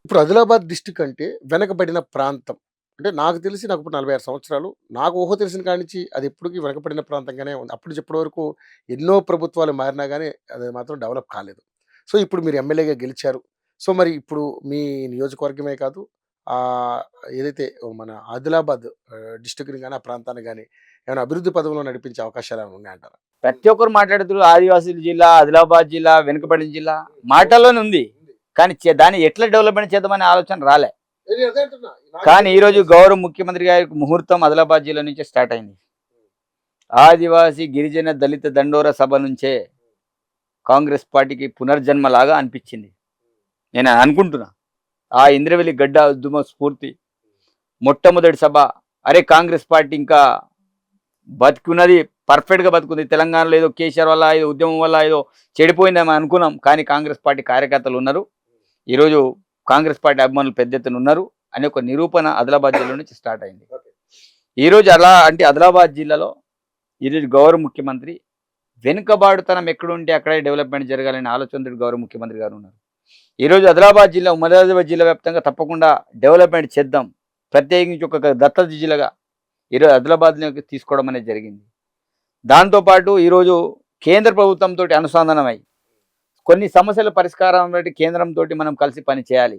ఇప్పుడు ఆదిలాబాద్ డిస్ట్రిక్ట్ అంటే వెనకబడిన ప్రాంతం. అంటే నాకు తెలిసి నాకు ఇప్పుడు 46 సంవత్సరాలు. నాకు ఊహ తెలిసిన కాడి నుంచి అది ఎప్పటికి వెనకబడిన ప్రాంతంగానే ఉంది. అప్పటి నుంచి ఇప్పటి వరకు ఎన్నో ప్రభుత్వాలు మారినా గాని అది మాత్రం డెవలప్ కాలేదు. సో, ఇప్పుడు మీరు ఎమ్మెల్యేగా గెలిచారు. సో, మరి ఇప్పుడు మీ నియోజకవర్గమే కాదు ఆహ్, ఏదైతే మన ఆదిలాబాద్ డిస్ట్రిక్ట్‌ని గాని, ఆ ప్రాంతాన్ని గాని ఏమైనా అభివృద్ధి పదంలో నడిపించే అవకాశాలేమైనా ఉన్నాయంటారా? ప్రతి ఒక్కరు మాట్లాడుతున్నారు ఆదివాసీల జిల్లా, ఆదిలాబాద్ జిల్లా, వెనుకబడిన జిల్లా మాటల్లోనే ఉంది. కానీ దాన్ని ఎట్లా డెవలప్‌మెంట్ చేద్దామనే ఆలోచన రాలే. అదే అంటున్నా. కానీ ఈరోజు గౌరవ ముఖ్యమంత్రి గారి ముహూర్తం ఆదిలాబాద్ జిల్లా నుంచే స్టార్ట్ అయింది. ఆదివాసీ, గిరిజన, దళిత దండోర సభ నుంచే కాంగ్రెస్ పార్టీకి పునర్జన్మలాగా అనిపించింది. నేను అనుకుంటున్నా. ఆ ఇంద్రవెల్లి గడ్డ ఉద్యమ స్ఫూర్తి మొట్టమొదటి సభ. అరే కాంగ్రెస్ పార్టీ ఇంకా బతికున్నది, పర్ఫెక్ట్గా బతుకుంది. తెలంగాణలో ఏదో కేసీఆర్ వల్ల, ఏదో ఉద్యమం వల్ల ఏదో చెడిపోయిందని అనుకున్నాం. కానీ కాంగ్రెస్ పార్టీ కార్యకర్తలు ఉన్నారు. ఈరోజు కాంగ్రెస్ పార్టీ అభిమానులు పెద్ద ఎత్తున ఉన్నారు అనే ఒక నిరూపణ ఆదిలాబాద్ జిల్లా నుంచి స్టార్ట్ అయింది. ఈరోజు అలా అంటే ఆదిలాబాద్ జిల్లాలో ఈరోజు గౌరవ ముఖ్యమంత్రి వెనుకబాటుతనం ఎక్కడుంటే అక్కడే డెవలప్మెంట్ జరగాలనే ఆలోచనతో గౌరవ ముఖ్యమంత్రి గారు ఉన్నారు. ఈరోజు ఆదిలాబాద్ జిల్లా, ఉమ్మడి ఆదిలాబాద్ జిల్లా వ్యాప్తంగా తప్పకుండా డెవలప్మెంట్ చేద్దాం. ప్రత్యేకించి ఒక దత్తత జిల్లాగా ఈరోజు ఆదిలాబాద్లోకి తీసుకోవడం అనేది జరిగింది. దాంతోపాటు ఈరోజు కేంద్ర ప్రభుత్వంతో అనుసంధానమై కొన్ని సమస్యల పరిష్కారం బట్టి కేంద్రంతో మనం కలిసి పని చేయాలి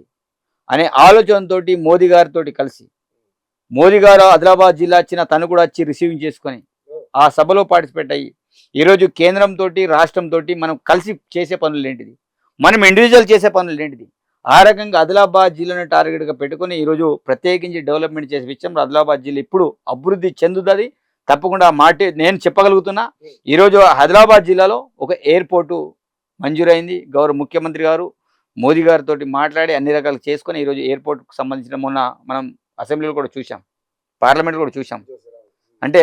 అనే ఆలోచనతో మోదీ గారితో కలిసి, మోదీ గారు ఆదిలాబాద్ జిల్లా వచ్చిన తను కూడా వచ్చి రిసీవింగ్ చేసుకొని ఆ సభలో పార్టిసిపేట్ అయ్యి ఈరోజు కేంద్రంతో రాష్ట్రంతో మనం కలిసి చేసే పనులు ఏంటిది, మనం ఇండివిజువల్ చేసే పనులు ఏంటిది, ఆ రకంగా ఆదిలాబాద్ జిల్లాను టార్గెట్గా పెట్టుకొని ఈరోజు ప్రత్యేకించి డెవలప్మెంట్ చేసే విషయంలో ఆదిలాబాద్ జిల్లా ఇప్పుడు అభివృద్ధి చెందుతుంది. తప్పకుండా నేను చెప్పగలుగుతున్నా. ఈరోజు ఆదిలాబాద్ జిల్లాలో ఒక ఎయిర్పోర్టు మంజూరైంది. గౌరవ ముఖ్యమంత్రి గారు మోదీ గారితో మాట్లాడి అన్ని రకాలు చేసుకొని ఈరోజు ఎయిర్పోర్ట్కు సంబంధించిన మొన్న మనం అసెంబ్లీలో కూడా చూసాం, పార్లమెంట్లో కూడా చూసాం. అంటే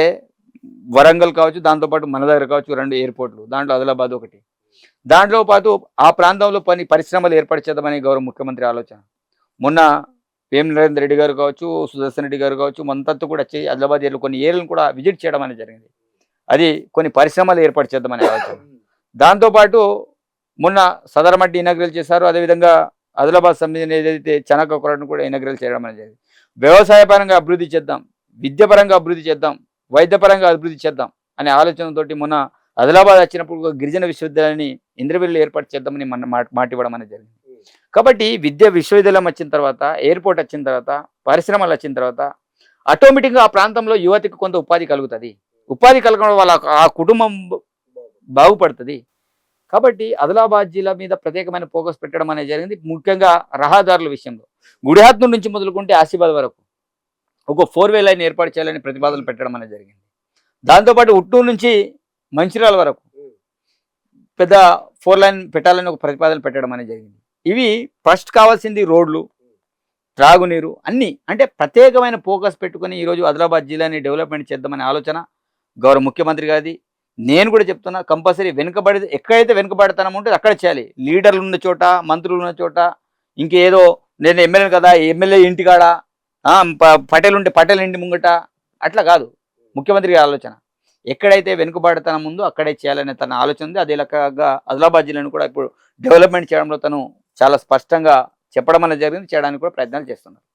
వరంగల్ కావచ్చు, దాంతోపాటు మన దగ్గర కావచ్చు 2 ఎయిర్పోర్ట్లు, దాంట్లో ఆదిలాబాద్ ఒకటి. దాంట్లో పాటు ఆ ప్రాంతంలో పరిశ్రమలు ఏర్పాటు చేద్దామని గౌరవ ముఖ్యమంత్రి ఆలోచన. మొన్న వేం నరేంద్ర రెడ్డి గారు కావచ్చు, సుదర్శన్ రెడ్డి గారు కావచ్చు, మనతో కూడా వచ్చి ఆదిలాబాద్ ఏరియాలో కొన్ని ఏరియాలను కూడా విజిట్ చేయడం అనేది జరిగింది. అది కొన్ని పరిశ్రమలు ఏర్పాటు చేద్దామనే ఆలోచన. దాంతోపాటు మొన్న సదరమట్టి ఇనాగ్రేట్ చేశారు. అదేవిధంగా ఆదిలాబాద్ సంబంధించిన ఏదైతే చనక కొరను కూడా ఇనాగ్రేట్ చేయడం అనేది జరిగింది. వ్యవసాయ పరంగా అభివృద్ధి చేద్దాం, విద్యాపరంగా అభివృద్ధి చేద్దాం, వైద్యపరంగా అభివృద్ధి చేద్దాం అనే ఆలోచనతోటి మొన్న ఆదిలాబాద్ వచ్చినప్పుడు గిరిజన విశ్వవిద్యాలయాన్ని ఇంద్రవెల్లిలో ఏర్పాటు చేద్దామని మన మాట ఇవ్వడం అనేది జరిగింది. కాబట్టి విశ్వవిద్యాలయం వచ్చిన తర్వాత, ఎయిర్పోర్ట్ వచ్చిన తర్వాత, పరిశ్రమలు వచ్చిన తర్వాత ఆటోమేటిక్గా ఆ ప్రాంతంలో యువతకు కొంత ఉపాధి కలుగుతుంది. ఉపాధి కలగడం వల్ల ఆ కుటుంబం బాగుపడుతుంది. కాబట్టి ఆదిలాబాద్ జిల్లా మీద ప్రత్యేకమైన ఫోకస్ పెట్టడం అనేది జరిగింది. ముఖ్యంగా రహదారుల విషయంలో గుడిహాత్నూరు నుంచి మొదలుకుంటే ఆసిఫాబాద్ వరకు ఒక 4-వే లైన్ ఏర్పాటు చేయాలని ప్రతిపాదనలు పెట్టడం అనేది జరిగింది. దాంతోపాటు ఉట్టూరు నుంచి మంచిర్యాల వరకు పెద్ద 4 లైన్ పెట్టాలని ఒక ప్రతిపాదన పెట్టడం అనేది జరిగింది. ఇవి ఫస్ట్ కావాల్సింది రోడ్లు, త్రాగునీరు అన్నీ. అంటే ప్రత్యేకమైన ఫోకస్ పెట్టుకొని ఈరోజు ఆదిలాబాద్ జిల్లాని డెవలప్మెంట్ చేద్దామనే ఆలోచన గౌరవ ముఖ్యమంత్రి గారిది. నేను కూడా చెప్తున్నా, కంపల్సరీ ఎక్కడైతే వెనుకబడతనం ఉంటే అక్కడ చేయాలి. లీడర్లు ఉన్న చోట, మంత్రులు ఉన్న చోట, ఇంకేదో నేను ఎమ్మెల్యే కదా, ఎమ్మెల్యే ఇంటికాడ, పటేల్ ఉంటే పటేల్ ఇంటి ముంగట, అట్లా కాదు ముఖ్యమంత్రి గారి ఆలోచన. ఎక్కడైతే వెనుకబడతనం ఉందో అక్కడే చేయాలనే తన ఆలోచన ఉంది. అదే లెక్కగా ఆదిలాబాద్ జిల్లాను కూడా ఇప్పుడు డెవలప్మెంట్ చేయడంలో తను చాలా స్పష్టంగా చెప్పడం అనేది జరిగింది. చేయడానికి కూడా ప్రయత్నాలు చేస్తున్నారు.